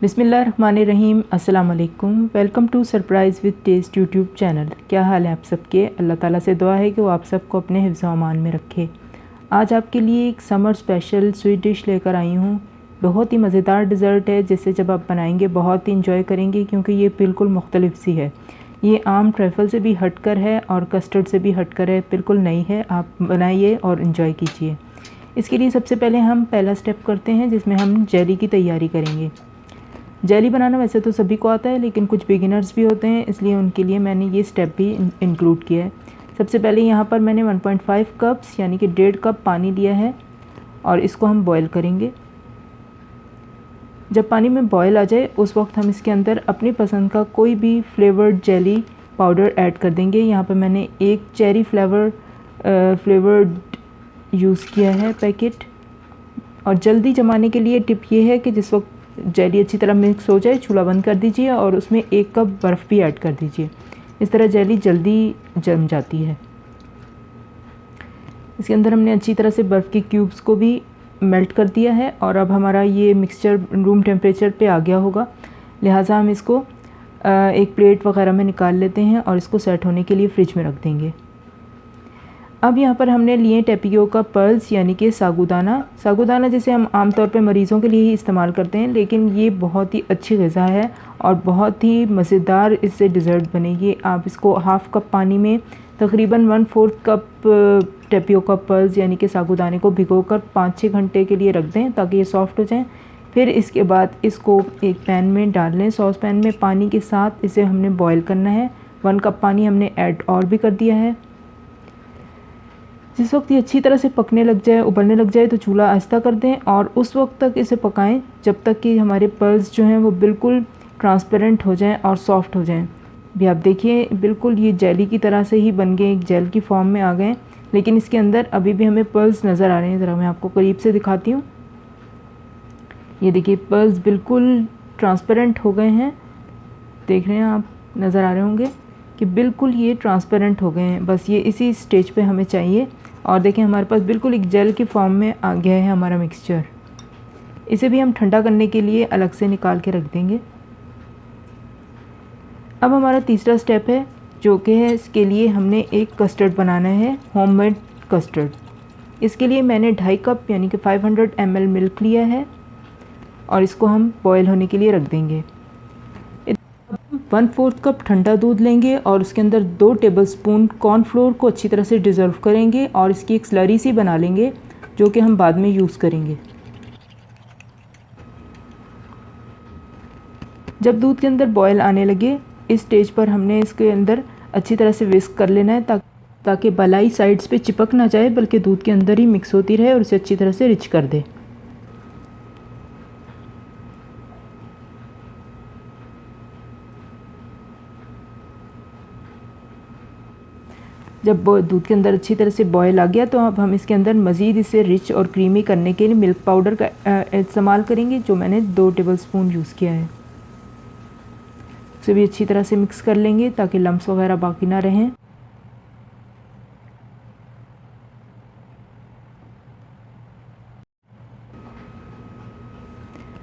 बिस्मिल्लाहिर्रहमानिर्रहीम। अस्सलाम वालेकुम। Welcome to surprise with test YouTube channel. क्या हाल है आप सबके? अल्लाह ताला से दुआ है कि वो आप सबको अपने हिफ्ज़ अमान में रखे। आज आपके लिए एक समर स्पेशल स्वीट डिश लेकर आई हूँ। बहुत ही मज़ेदार डिज़र्ट है जिसे जब आप बनाएंगे बहुत ही इंजॉय करेंगे, क्योंकि ये बिल्कुल मुख्तलिफ सी है। ये आम ट्रैफल से भी हटकर है और कस्टर्ड से भी हटकर है, बिल्कुल नई है। आप बनाइए और इन्जॉय कीजिए। इसके लिए सबसे पहले हम पहला स्टेप करते हैं, जिसमें हम जेली की तैयारी करेंगे। जेली बनाना वैसे तो सभी को आता है, लेकिन कुछ बिगिनर्स भी होते हैं, इसलिए उनके लिए मैंने ये स्टेप भी इंक्लूड किया है। सबसे पहले यहाँ पर मैंने 1.5 कप्स यानी कि 1.5 कप पानी लिया है और इसको हम बॉईल करेंगे। जब पानी में बॉईल आ जाए उस वक्त हम इसके अंदर अपनी पसंद का कोई भी फ्लेवर्ड जेली पाउडर ऐड कर देंगे। यहाँ पर मैंने एक चेरी फ्लेवर्ड यूज़ किया है पैकेट। और जल्दी जमाने के लिए टिप ये है कि जिस वक्त जेली अच्छी तरह मिक्स हो जाए चूल्हा बंद कर दीजिए और उसमें 1 कप बर्फ़ भी ऐड कर दीजिए। इस तरह जेली जल्दी जम जाती है। इसके अंदर हमने अच्छी तरह से बर्फ़ के क्यूब्स को भी मेल्ट कर दिया है और अब हमारा ये मिक्सचर रूम टेम्परेचर पे आ गया होगा, लिहाजा हम इसको एक प्लेट वगैरह में निकाल लेते हैं और इसको सेट होने के लिए फ़्रिज में रख देंगे। अब यहाँ पर हमने लिए टेपियोका पर्ल्स यानी कि सागुदाना जिसे हम आमतौर पे मरीज़ों के लिए ही इस्तेमाल करते हैं, लेकिन ये बहुत ही अच्छी ग़िज़ा है और बहुत ही मज़ेदार इससे डिज़र्ट बनेगी। आप इसको हाफ़ कप पानी में तकरीबन 1/4 कप टेपियोका पर्ल्स यानी कि सागुदाने को भिगोकर 5-6 घंटे के लिए रख दें ताकि ये सॉफ़्ट हो जाएँ। फिर इसके बाद इसको एक पैन में डाल लें। सॉस पैन में पानी के साथ इसे हमने बॉयल करना है। 1 कप पानी हमने ऐड और भी कर दिया है। जिस वक्त ये अच्छी तरह से पकने लग जाए, उबलने लग जाए, तो चूल्हा आहिस्ता कर दें और उस वक्त तक इसे पकाएं जब तक कि हमारे पर्ल्स जो हैं वो बिल्कुल ट्रांसपेरेंट हो जाएं और सॉफ्ट हो जाएं। भी आप देखिए बिल्कुल ये जेली की तरह से ही बन गए, एक जेल की फॉर्म में आ गए, लेकिन इसके अंदर अभी भी हमें पर्ल्स नज़र आ रहे हैं। ज़रा मैं आपको करीब से दिखाती हूँ। ये देखिए पर्ल्स बिल्कुल ट्रांसपेरेंट हो गए हैं। देख रहे हैं आप, नज़र आ रहे होंगे कि बिल्कुल ये ट्रांसपेरेंट हो गए हैं। बस ये इसी स्टेज पे हमें चाहिए। और देखें हमारे पास बिल्कुल एक जेल की फॉर्म में आ गया है हमारा मिक्सचर। इसे भी हम ठंडा करने के लिए अलग से निकाल के रख देंगे। अब हमारा तीसरा स्टेप है, जो कि है इसके लिए हमने एक कस्टर्ड बनाना है, होममेड कस्टर्ड। इसके लिए मैंने 2.5 कप यानी कि 500 ml मिल्क लिया है और इसको हम बॉयल होने के लिए रख देंगे। 1/4 कप ठंडा दूध लेंगे और उसके अंदर 2 टेबलस्पून कॉर्नफ्लोर को अच्छी तरह से डिज़ोल्व करेंगे और इसकी एक स्लरी सी बना लेंगे, जो कि हम बाद में यूज़ करेंगे। जब दूध के अंदर बॉयल आने लगे, इस स्टेज पर हमने इसके अंदर अच्छी तरह से विस्क कर लेना है ताकि बालाई साइड्स पे चिपक ना जाए, बल्कि दूध के अंदर ही मिक्स होती रहे और उसे अच्छी तरह से रिच कर दे। जब दूध के अंदर अच्छी तरह से बॉयल आ गया, तो अब हम इसके अंदर मज़ीद इसे रिच और क्रीमी करने के लिए मिल्क पाउडर का इस्तेमाल करेंगे, जो मैंने 2 टेबलस्पून यूज़ किया है। उसे भी अच्छी तरह से मिक्स कर लेंगे ताकि लम्स वगैरह बाकी ना रहें।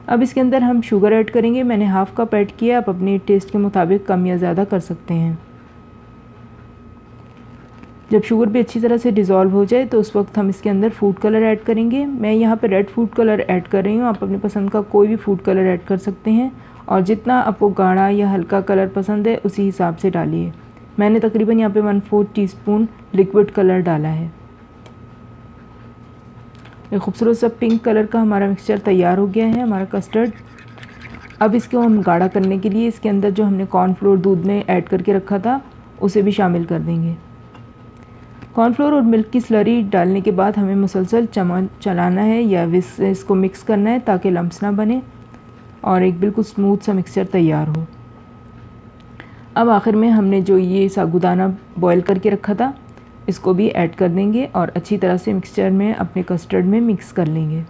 अब इसके अंदर हम शुगर ऐड करेंगे। मैंने हाफ़ कप ऐड किया, आप अपने टेस्ट के मुताबिक कम या ज़्यादा कर सकते हैं। जब शुगर भी अच्छी तरह से डिज़ोल्व हो जाए तो उस वक्त हम इसके अंदर फूड कलर ऐड करेंगे। मैं यहाँ पे रेड फूड कलर ऐड कर रही हूँ, आप अपनी पसंद का कोई भी फूड कलर ऐड कर सकते हैं और जितना आपको गाढ़ा या हल्का कलर पसंद है उसी हिसाब से डालिए। मैंने तकरीबन यहाँ पे 1/4 टीस्पून लिक्विड कलर डाला है। एक खूबसूरत सा पिंक कलर का हमारा मिक्सचर तैयार हो गया है, हमारा कस्टर्ड। अब इसको हम गाढ़ा करने के लिए इसके अंदर जो हमने कॉर्नफ्लोर दूध में ऐड करके रखा था उसे भी शामिल कर देंगे। कॉर्नफ्लोर और मिल्क की स्लरी डालने के बाद हमें मुसलसल चलाना है या इसको मिक्स करना है ताकि लम्स ना बने और एक बिल्कुल स्मूथ सा मिक्सचर तैयार हो। अब आखिर में हमने जो ये सागुदाना बॉयल करके रखा था इसको भी ऐड कर देंगे और अच्छी तरह से मिक्सचर में अपने कस्टर्ड में मिक्स कर लेंगे।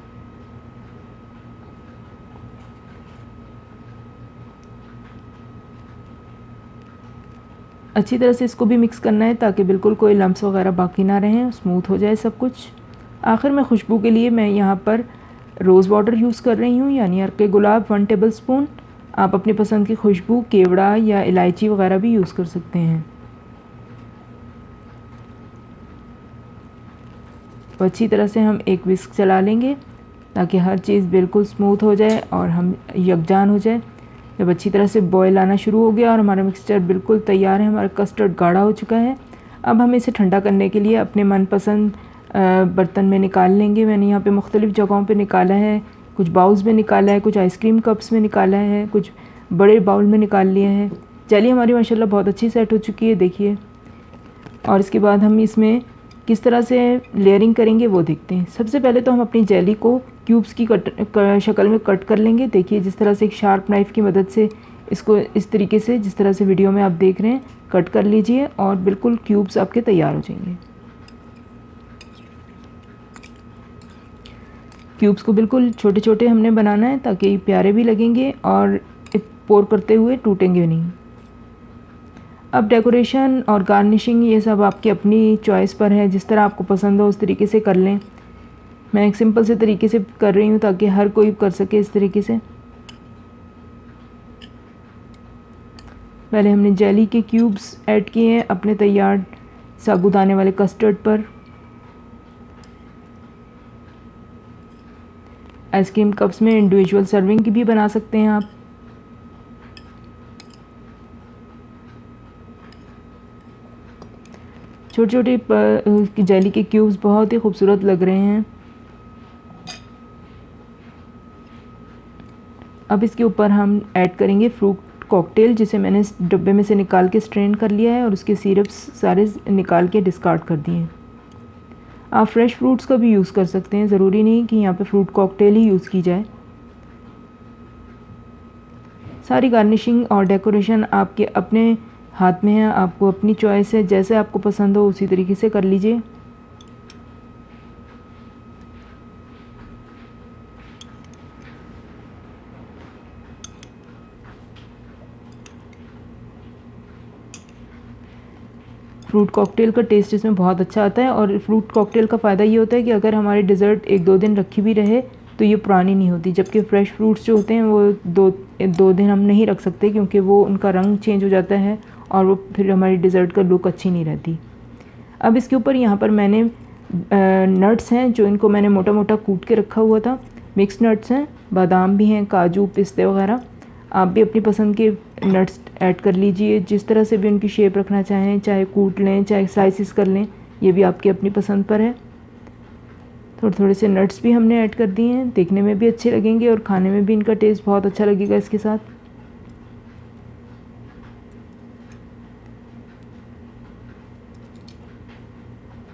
अच्छी तरह से इसको भी मिक्स करना है ताकि बिल्कुल कोई लम्स वगैरह बाकी ना रहें, स्मूथ हो जाए सब कुछ। आखिर में खुशबू के लिए मैं यहाँ पर रोज़ वाटर यूज़ कर रही हूँ, यानी अर्क गुलाब 1 टेबलस्पून। आप अपनी पसंद की खुशबू, केवड़ा या इलायची वगैरह भी यूज़ कर सकते हैं। तो अच्छी तरह से हम एक विस्क चला लेंगे ताकि हर चीज़ बिल्कुल स्मूथ हो जाए और हम यकजान हो जाए। जब अच्छी तरह से बॉयल आना शुरू हो गया और हमारा मिक्सचर बिल्कुल तैयार है, हमारा कस्टर्ड गाढ़ा हो चुका है, अब हम इसे ठंडा करने के लिए अपने मनपसंद बर्तन में निकाल लेंगे। मैंने यहाँ पे मुख्तलिफ़ जगहों पे निकाला है, कुछ बाउल्स में निकाला है, कुछ आइसक्रीम कप्स में निकाला है, कुछ बड़े बाउल में निकाल लिए हैं। चलिए, हमारी माशाल्लाह बहुत अच्छी सेट हो चुकी है, देखिए। और इसके बाद हम इसमें किस तरह से लेयरिंग करेंगे वो देखते हैं। सबसे पहले तो हम अपनी जेली को क्यूब्स की शक्ल में कट कर लेंगे। देखिए, जिस तरह से एक शार्प नाइफ़ की मदद से इसको इस तरीके से, जिस तरह से वीडियो में आप देख रहे हैं, कट कर लीजिए और बिल्कुल क्यूब्स आपके तैयार हो जाएंगे। क्यूब्स को बिल्कुल छोटे छोटे हमने बनाना है ताकि प्यारे भी लगेंगे और पोर करते हुए टूटेंगे नहीं। अब डेकोरेशन और गार्निशिंग ये सब आपकी अपनी चॉइस पर है, जिस तरह आपको पसंद हो उस तरीके से कर लें। मैं एक सिंपल से तरीके से कर रही हूँ ताकि हर कोई कर सके इस तरीके से। पहले हमने जेली के क्यूब्स ऐड किए हैं अपने तैयार साबूदाने वाले कस्टर्ड पर। आइसक्रीम कप्स में इंडिविजुअल सर्विंग की भी बना सकते हैं आप। छोटे छोटे जेली के क्यूब्स बहुत ही खूबसूरत लग रहे हैं। अब इसके ऊपर हम ऐड करेंगे फ्रूट कॉकटेल, जिसे मैंने इस डब्बे में से निकाल के स्ट्रेन कर लिया है और उसके सिरप्स सारे निकाल के डिस्कार्ड कर दिए हैं। आप फ्रेश फ्रूट्स का भी यूज़ कर सकते हैं, ज़रूरी नहीं कि यहाँ पे फ्रूट कॉकटेल ही यूज़ की जाए। सारी गार्निशिंग और डेकोरेशन आपके अपने हाथ में है, आपको अपनी चॉइस है, जैसे आपको पसंद हो उसी तरीके से कर लीजिए। फ्रूट कॉकटेल का टेस्ट इसमें बहुत अच्छा आता है और फ्रूट कॉकटेल का फ़ायदा ये होता है कि अगर हमारी डिज़र्ट 1-2 दिन रखी भी रहे तो ये पुरानी नहीं होती, जबकि फ़्रेश फ्रूट्स जो होते हैं वो दो दिन हम नहीं रख सकते क्योंकि वो उनका रंग चेंज हो जाता है और वो फिर हमारी डिज़र्ट का लुक अच्छी नहीं रहती। अब इसके ऊपर यहाँ पर मैंने नट्स हैं जो इनको मैंने मोटा मोटा कूट के रखा हुआ था। मिक्स नट्स हैं, बादाम भी हैं, काजू, पिस्ते वगैरह। आप भी अपनी पसंद के नट्स ऐड कर लीजिए, जिस तरह से भी उनकी शेप रखना चाहें, चाहे कूट लें चाहे स्लाइसिस कर लें, ये भी आपकी अपनी पसंद पर है। थोड़े थोड़े से नट्स भी हमने ऐड कर दिए हैं, देखने में भी अच्छे लगेंगे और खाने में भी इनका टेस्ट बहुत अच्छा लगेगा इसके साथ।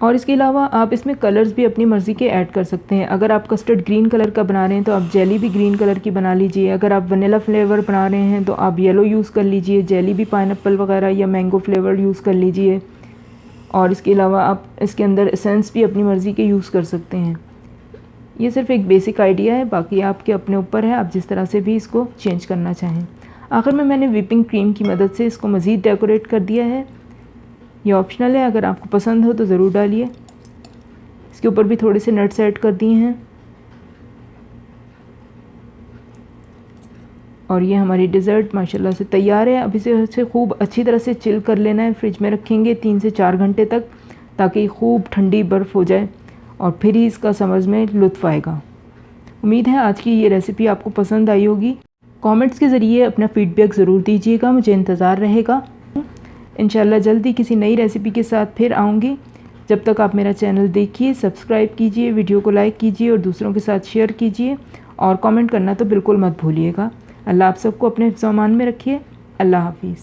और इसके अलावा आप इसमें कलर्स भी अपनी मर्ज़ी के ऐड कर सकते हैं। अगर आप कस्टर्ड ग्रीन कलर का बना रहे हैं तो आप जेली भी ग्रीन कलर की बना लीजिए। अगर आप वनीला फ्लेवर बना रहे हैं तो आप येलो यूज़ कर लीजिए, जेली भी पाइनएप्पल वगैरह या मैंगो फ्लेवर यूज़ कर लीजिए। और इसके अलावा आप इसके अंदर एसेंस भी अपनी मर्ज़ी के यूज़ कर सकते हैं। ये सिर्फ एक बेसिक आइडिया है, बाकी आपके अपने ऊपर है, आप जिस तरह से भी इसको चेंज करना चाहें। आखिर में मैंने व्हिपिंग क्रीम की मदद से इसको मज़ीद डेकोरेट कर दिया है। ये ऑप्शनल है, अगर आपको पसंद हो तो ज़रूर डालिए। इसके ऊपर भी थोड़े से नट्स ऐड कर दिए हैं। और ये हमारी डिज़र्ट माशाल्लाह से तैयार है। अब इसे खूब अच्छी तरह से चिल कर लेना है, फ्रिज में रखेंगे 3 से 4 घंटे तक, ताकि खूब ठंडी बर्फ़ हो जाए और फिर ही इसका समझ में लुत्फ़ आएगा। उम्मीद है आज की ये रेसिपी आपको पसंद आई होगी। कमेंट्स के ज़रिए अपना फ़ीडबैक ज़रूर दीजिएगा, मुझे इंतज़ार रहेगा। इंशाल्लाह जल्दी किसी नई रेसिपी के साथ फिर आऊँगी। जब तक आप मेरा चैनल देखिए, सब्सक्राइब कीजिए, वीडियो को लाइक कीजिए और दूसरों के साथ शेयर कीजिए और कमेंट करना तो बिल्कुल मत भूलिएगा। अल्लाह आप सबको अपने हिफ्ज़-ओ-अमान में रखिए। अल्लाह हाफ़िज़।